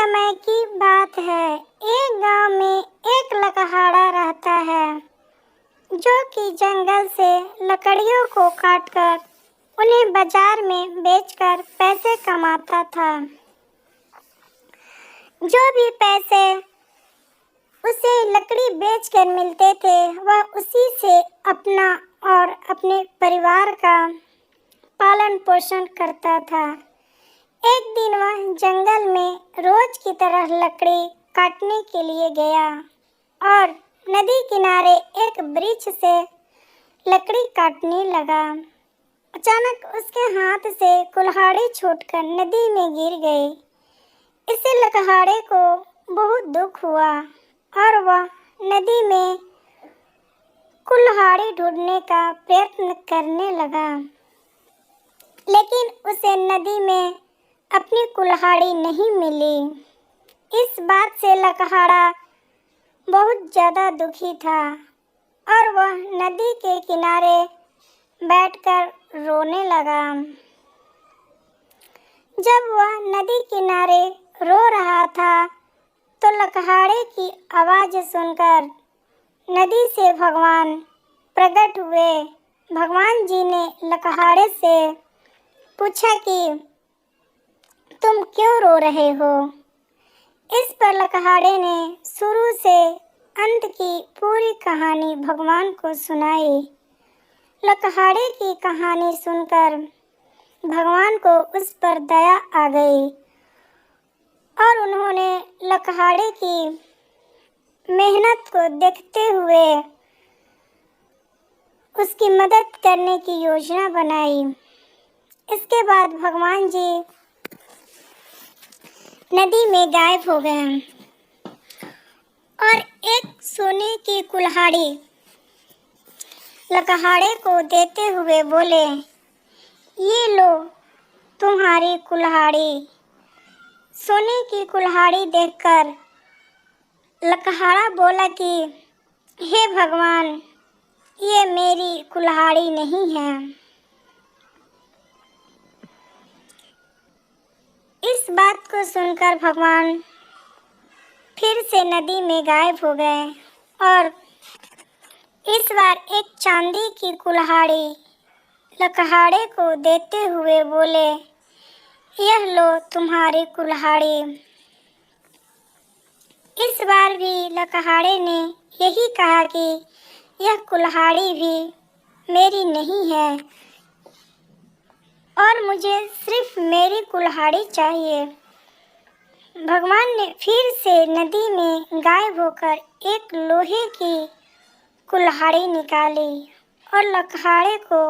समय की बात है। एक गांव में एक लकहाड़ा रहता है जो कि जंगल से लकड़ियों को काटकर उन्हें बाजार में बेचकर पैसे कमाता था। जो भी पैसे उसे लकड़ी बेचकर मिलते थे वह उसी से अपना और अपने परिवार का पालन पोषण करता था। एक दिन वह जंगल में रोज की तरह लकड़ी काटने के लिए गया और नदी किनारे एक वृक्ष से लकड़ी काटने लगा। अचानक उसके हाथ से कुल्हाड़ी छूटकर नदी में गिर गई। इससे लकहाड़े को बहुत दुख हुआ और वह नदी में कुल्हाड़ी ढूंढने का प्रयत्न करने लगा, लेकिन उसे नदी में अपनी कुल्हाड़ी नहीं मिली। इस बात से लकहाड़ा बहुत ज़्यादा दुखी था और वह नदी के किनारे बैठकर रोने लगा। जब वह नदी किनारे रो रहा था तो लकहाड़े की आवाज़ सुनकर नदी से भगवान प्रकट हुए। भगवान जी ने लकहाड़े से पूछा कि तुम क्यों रो रहे हो? इस पर लकहाड़े ने शुरू से अंत की पूरी कहानी भगवान को सुनाई। लकहाड़े की कहानी सुनकर भगवान को उस पर दया आ गई और उन्होंने लकहाड़े की मेहनत को देखते हुए उसकी मदद करने की योजना बनाई। इसके बाद भगवान जी नदी में गायब हो गए और एक सोने की कुल्हाड़ी लकहाड़े को देते हुए बोले, ये लो तुम्हारी कुल्हाड़ी। सोने की कुल्हाड़ी देखकर लकहाड़ा बोला कि हे भगवान, ये मेरी कुल्हाड़ी नहीं है। इस बात को सुनकर भगवान फिर से नदी में गायब हो गए और इस बार एक चांदी की कुल्हाड़ी लकहाड़े को देते हुए बोले, यह लो तुम्हारी कुल्हाड़ी। इस बार भी लकहाड़े ने यही कहा कि यह कुल्हाड़ी भी मेरी नहीं है और मुझे सिर्फ मेरी कुल्हाड़ी चाहिए। भगवान ने फिर से नदी में गायब होकर एक लोहे की कुल्हाड़ी निकाली और लकहाड़े को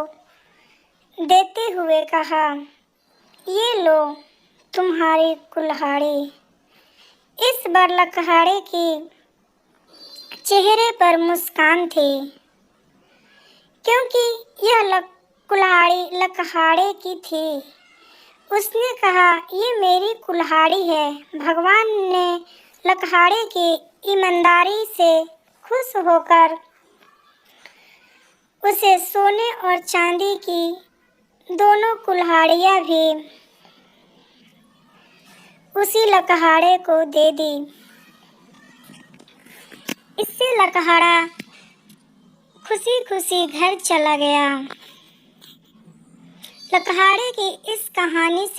देते हुए कहा, ये लो तुम्हारी कुल्हाड़ी। इस बार लकहाड़े की चेहरे पर मुस्कान थी, क्योंकि यह कुल्हाड़ी लकहाड़े की थी। उसने कहा, ये मेरी कुल्हाड़ी है। भगवान ने लकहाड़े की ईमानदारी से खुश होकर उसे सोने और चांदी की दोनों कुल्हाड़ियाँ भी उसी लकहाड़े को दे दी। इससे लकहाड़ा खुशी खुशी घर चला गया। लकहाड़े की इस कहानी से